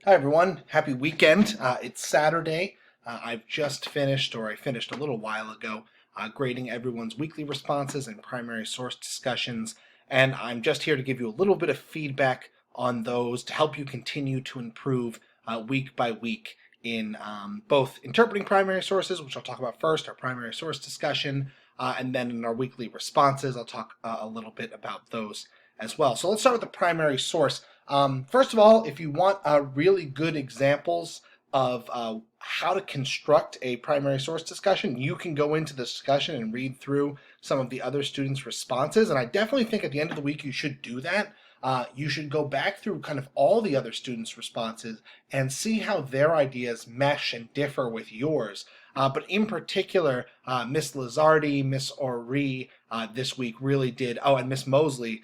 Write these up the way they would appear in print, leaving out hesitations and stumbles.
Hi everyone, happy weekend. It's Saturday. I've just finished, or I finished a little while ago, grading everyone's weekly responses and primary source discussions, and I'm just here to give you a little bit of feedback on those to help you continue to improve week by week in both interpreting primary sources, which I'll talk about first, our primary source discussion, and then in our weekly responses, I'll talk a little bit about those as well. So let's start with the primary source. First of all, if you want really good examples of how to construct a primary source discussion, you can go into the discussion and read through some of the other students' responses. And I definitely think at the end of the week you should do that. You should go back through kind of all the other students' responses and see how their ideas mesh and differ with yours. But in particular, Miss Lizardi, Miss Ori this week really did, and Miss Mosley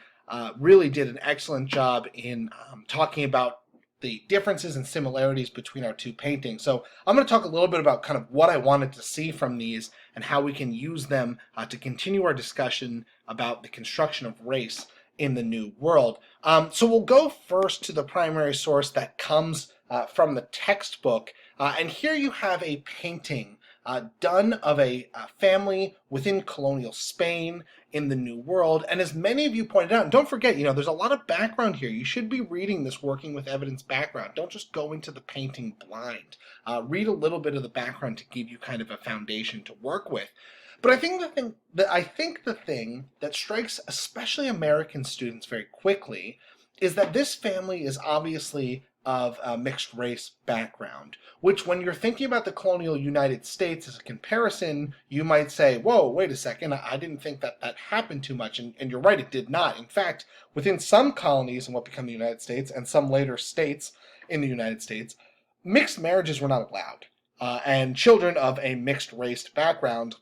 really did an excellent job in talking about the differences and similarities between our two paintings. So I'm going to talk a little bit about kind of what I wanted to see from these and how we can use them to continue our discussion about the construction of race in the New World. So we'll go first to the primary source that comes from the textbook. And here you have a painting done of a family within colonial Spain in the New World. And as many of you pointed out, and don't forget, there's a lot of background here. You should be reading this working with evidence background. Don't just go into the painting blind. Read a little bit of the background to give you kind of a foundation to work with. But I think the thing that strikes especially American students very quickly is that this family is obviously of a mixed race background, which when you're thinking about the colonial United States as a comparison, you might say, whoa, wait a second, I didn't think that happened too much. And you're right, it did not. In fact, within some colonies in what became the United States and some later states in the United States, mixed marriages were not allowed. And children of a mixed race background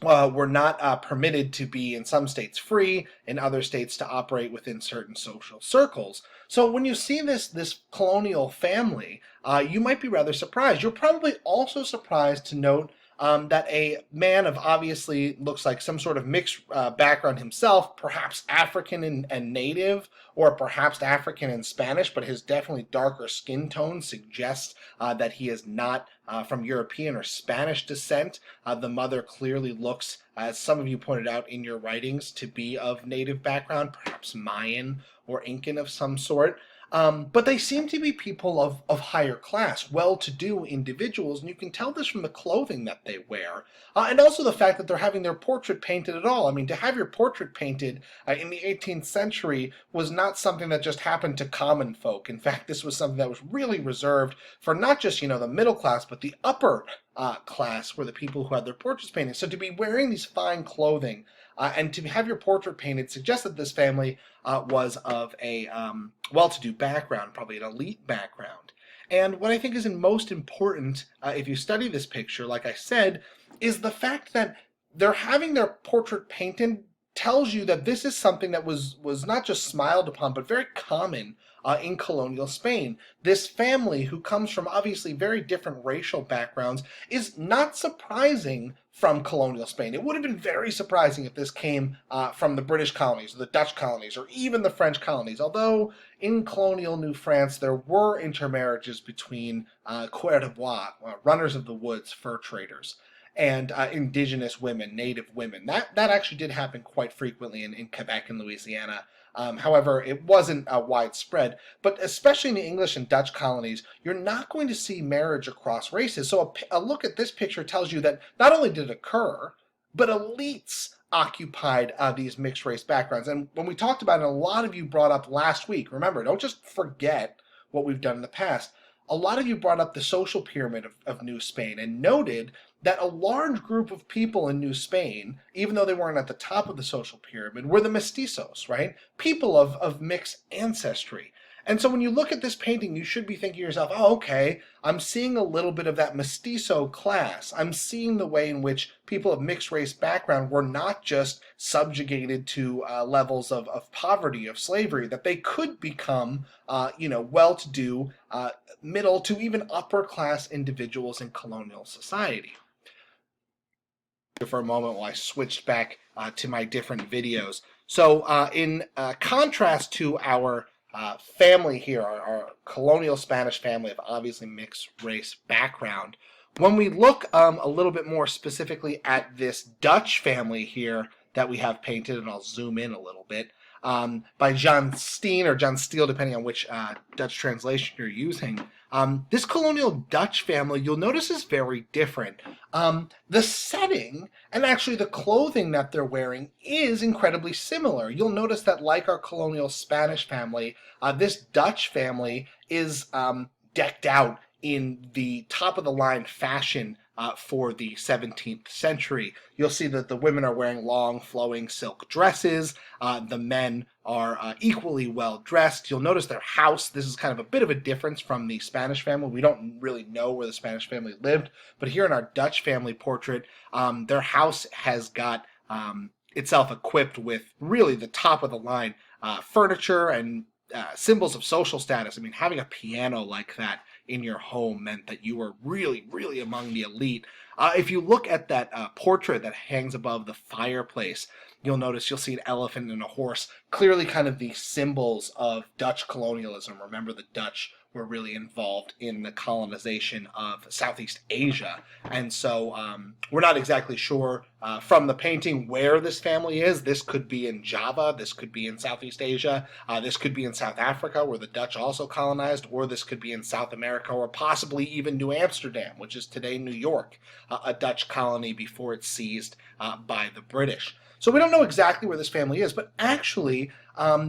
were not permitted to be in some states free, in other states to operate within certain social circles. So when you see this colonial family, you might be rather surprised. You're probably also surprised to note that a man of obviously looks like some sort of mixed background himself, perhaps African and native, or perhaps African and Spanish, but his definitely darker skin tone suggests that he is not from European or Spanish descent. The mother clearly looks, as some of you pointed out in your writings, to be of native background, perhaps Mayan or Incan of some sort. But they seem to be people of higher class, well-to-do individuals, and you can tell this from the clothing that they wear, and also the fact that they're having their portrait painted at all. I mean, to have your portrait painted in the 18th century was not something that just happened to common folk. In fact, this was something that was really reserved for not just, the middle class, but the upper class were the people who had their portraits painted. So to be wearing these fine clothing and to have your portrait painted suggests that this family was of a well-to-do background, probably an elite background. And what I think is most important, if you study this picture, like I said, is the fact that they're having their portrait painted tells you that this is something that was not just smiled upon, but very common in colonial Spain. This family, who comes from obviously very different racial backgrounds, is not surprising from colonial Spain. It would have been very surprising if this came from the British colonies, or the Dutch colonies, or even the French colonies, although in colonial New France there were intermarriages between coureurs de bois, runners of the woods, fur traders, and indigenous women, native women. That actually did happen quite frequently in Quebec and Louisiana. However, it wasn't widespread, but especially in the English and Dutch colonies, you're not going to see marriage across races. So a look at this picture tells you that not only did it occur, but elites occupied these mixed race backgrounds. And when we talked about it, a lot of you brought up last week, remember, don't just forget what we've done in the past. A lot of you brought up the social pyramid of New Spain and noted that a large group of people in New Spain, even though they weren't at the top of the social pyramid, were the mestizos, right? People of mixed ancestry. And so when you look at this painting, you should be thinking to yourself, oh, okay, I'm seeing a little bit of that mestizo class. I'm seeing the way in which people of mixed race background were not just subjugated to levels of poverty, of slavery, that they could become, well-to-do, middle to even upper class individuals in colonial society. For a moment while I switched back to my different videos. So in contrast to our family here, our colonial Spanish family of obviously mixed race background. When we look a little bit more specifically at this Dutch family here that we have painted, and I'll zoom in a little bit, by John Steen or John Steele, depending on which Dutch translation you're using. This colonial Dutch family, you'll notice, is very different. The setting and actually the clothing that they're wearing is incredibly similar. You'll notice that, like our colonial Spanish family, this Dutch family is decked out in the top of the line fashion for the 17th century. You'll see that the women are wearing long flowing silk dresses. The men are equally well dressed. You'll notice their house. This is kind of a bit of a difference from the Spanish family. We don't really know where the Spanish family lived, but here in our Dutch family portrait, their house has got itself equipped with really the top of the line furniture and symbols of social status. I mean, having a piano like that in your home meant that you were really, really among the elite. If you look at that portrait that hangs above the fireplace, you'll see an elephant and a horse, clearly kind of the symbols of Dutch colonialism. Remember, the Dutch were really involved in the colonization of Southeast Asia. And so we're not exactly sure from the painting where this family is. This could be in Java, this could be in Southeast Asia, this could be in South Africa, where the Dutch also colonized, or this could be in South America, or possibly even New Amsterdam, which is today New York, a Dutch colony before it's seized by the British. So we don't know exactly where this family is, but actually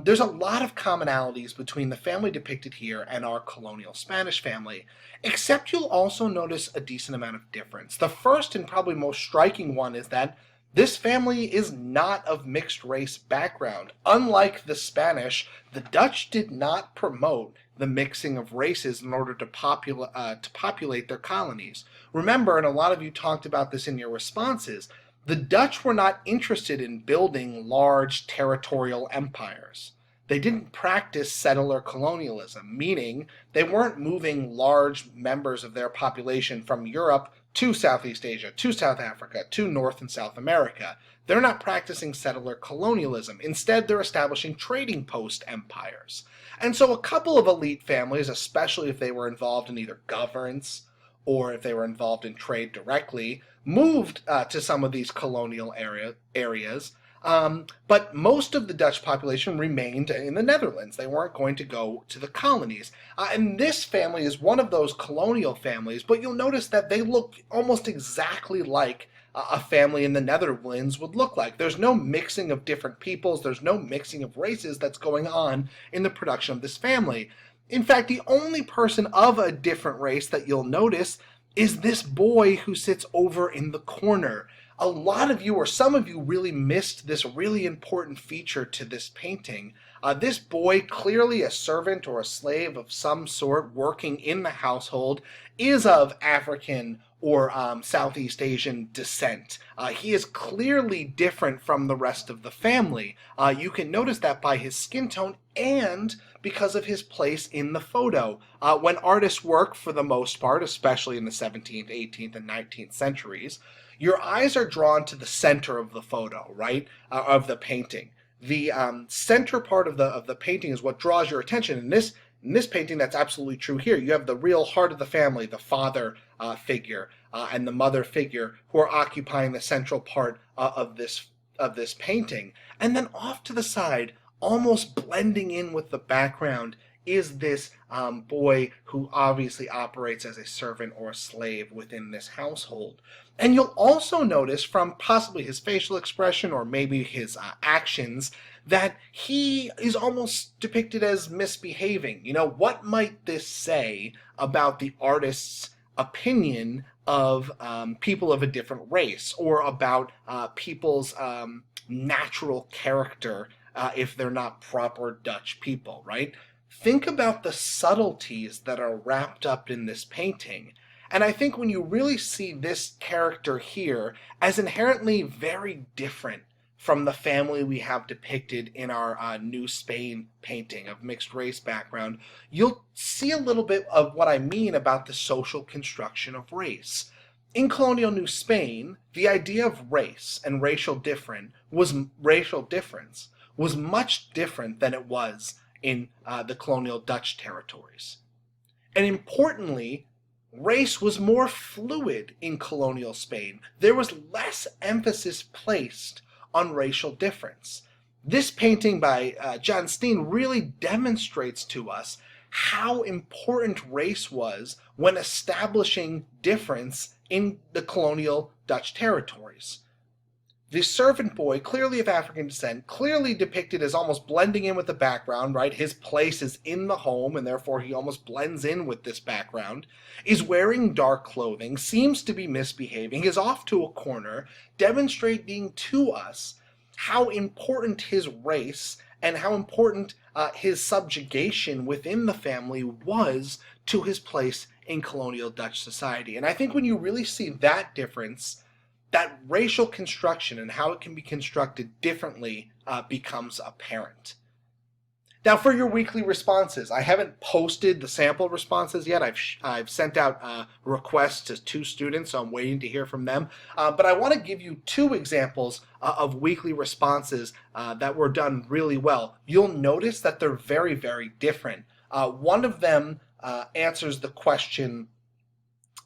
there's a lot of commonalities between the family depicted here and our colonial Spanish family, except you'll also notice a decent amount of difference. The first and probably most striking one is that this family is not of mixed race background. Unlike the Spanish, the Dutch did not promote the mixing of races in order to populate their colonies. Remember, and a lot of you talked about this in your responses, the Dutch were not interested in building large territorial empires. They didn't practice settler colonialism, meaning they weren't moving large members of their population from Europe to Southeast Asia, to South Africa, to North and South America. They're not practicing settler colonialism. Instead, they're establishing trading post empires. And so a couple of elite families, especially if they were involved in either governance or if they were involved in trade directly, moved to some of these colonial areas, but most of the Dutch population remained in the Netherlands. They weren't going to go to the colonies. And this family is one of those colonial families, but you'll notice that they look almost exactly like a family in the Netherlands would look like. There's no mixing of different peoples, there's no mixing of races that's going on in the production of this family. In fact, the only person of a different race that you'll notice is this boy who sits over in the corner. A lot of you, or some of you, really missed this really important feature to this painting. This boy, clearly a servant or a slave of some sort working in the household, is of African or Southeast Asian descent. He is clearly different from the rest of the family. You can notice that by his skin tone and because of his place in the photo. When artists work, for the most part, especially in the 17th, 18th, and 19th centuries, your eyes are drawn to the center of the photo, right, of the painting. The center part of the painting is what draws your attention. In this painting, that's absolutely true here. You have the real heart of the family, the father figure and the mother figure, who are occupying the central part of this painting. And then off to the side, almost blending in with the background, is this boy who obviously operates as a servant or a slave within this household. And you'll also notice from possibly his facial expression or maybe his actions that he is almost depicted as misbehaving. You know, what might this say about the artist's opinion of people of a different race, or about people's natural character if they're not proper Dutch people, right? Think about the subtleties that are wrapped up in this painting. And I think when you really see this character here as inherently very different from the family we have depicted in our New Spain painting of mixed race background, you'll see a little bit of what I mean about the social construction of race. In colonial New Spain, the idea of race and racial difference was much different than it was in the colonial Dutch territories. And importantly, race was more fluid in colonial Spain. There was less emphasis placed on racial difference. This painting by John Steen really demonstrates to us how important race was when establishing difference in the colonial Dutch territories. The servant boy, clearly of African descent, clearly depicted as almost blending in with the background, right? His place is in the home, and therefore he almost blends in with this background, is wearing dark clothing, seems to be misbehaving, is off to a corner, demonstrating to us how important his race and how important his subjugation within the family was to his place in colonial Dutch society. And I think when you really see that difference, that racial construction and how it can be constructed differently becomes apparent. Now, for your weekly responses, I haven't posted the sample responses yet. I've sent out requests to 2 students, so I'm waiting to hear from them. But I want to give you 2 examples of weekly responses that were done really well. You'll notice that they're very, very different. One of them answers the question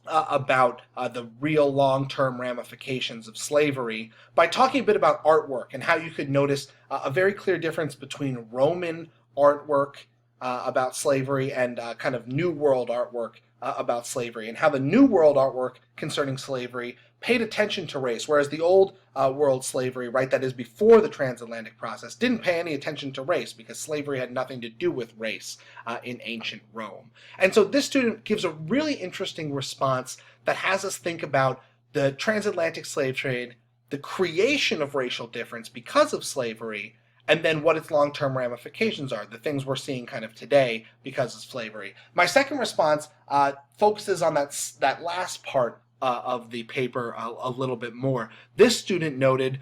about the real long-term ramifications of slavery by talking a bit about artwork and how you could notice a very clear difference between Roman artwork about slavery and kind of New World artwork about slavery, and how the New World artwork concerning slavery paid attention to race, whereas the old world slavery, right, that is before the transatlantic process, didn't pay any attention to race because slavery had nothing to do with race in ancient Rome. And so this student gives a really interesting response that has us think about the transatlantic slave trade, the creation of racial difference because of slavery, and then what its long-term ramifications are, the things we're seeing kind of today because of slavery. My second response focuses on that last part of the paper a little bit more. This student noted,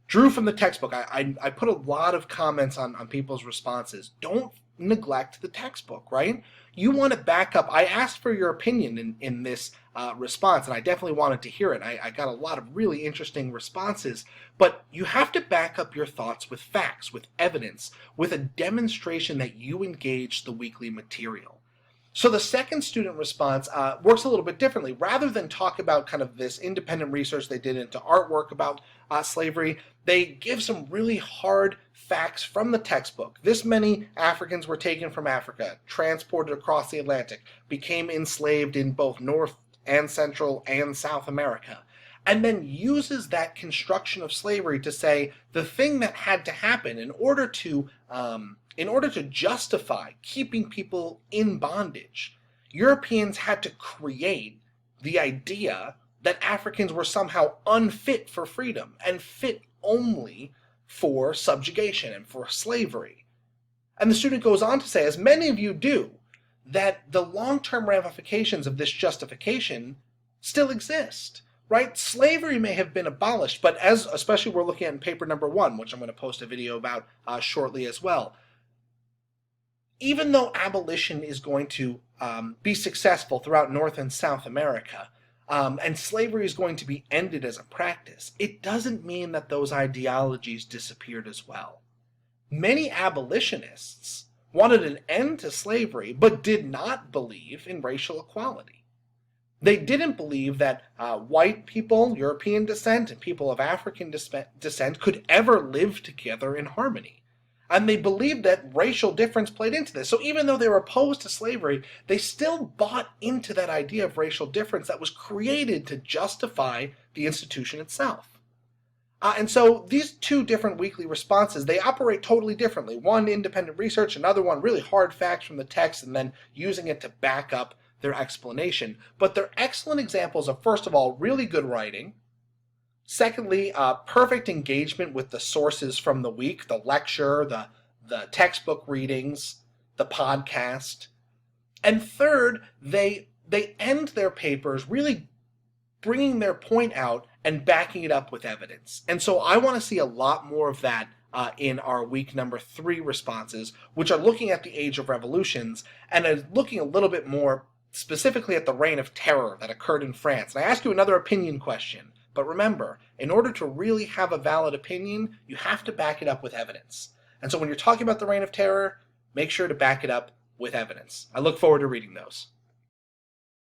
drew from the textbook. I put a lot of comments on people's responses. Don't neglect the textbook, right? You want to back up. I asked for your opinion in this response, and I definitely wanted to hear it. I got a lot of really interesting responses, but you have to back up your thoughts with facts, with evidence, with a demonstration that you engage the weekly material. So the second student response works a little bit differently. Rather than talk about kind of this independent research they did into artwork about slavery, they give some really hard facts from the textbook. This many Africans were taken from Africa, transported across the Atlantic, became enslaved in both North and Central and South America, and then uses that construction of slavery to say the thing that had to happen in order to justify keeping people in bondage, Europeans had to create the idea that Africans were somehow unfit for freedom and fit only for subjugation and for slavery. And the student goes on to say, as many of you do, that the long-term ramifications of this justification still exist, right? Slavery may have been abolished, but especially we're looking at in paper number 1, which I'm going to post a video about shortly as well, even though abolition is going to be successful throughout North and South America, and slavery is going to be ended as a practice, it doesn't mean that those ideologies disappeared as well. Many abolitionists wanted an end to slavery, but did not believe in racial equality. They didn't believe that white people, European descent, and people of African descent could ever live together in harmony. And they believed that racial difference played into this. So even though they were opposed to slavery, they still bought into that idea of racial difference that was created to justify the institution itself. And so these 2 different weekly responses, they operate totally differently. One, independent research, another one, really hard facts from the text, and then using it to back up their explanation. But they're excellent examples of, first of all, really good writing. Secondly, perfect engagement with the sources from the week, the lecture, the textbook readings, the podcast. And third, they end their papers really bringing their point out and backing it up with evidence. And so I want to see a lot more of that in our week number 3 responses, which are looking at the Age of Revolutions and are looking a little bit more specifically at the Reign of Terror that occurred in France. And I ask you another opinion question. But remember, in order to really have a valid opinion, you have to back it up with evidence. And so when you're talking about the Reign of Terror, make sure to back it up with evidence. I look forward to reading those.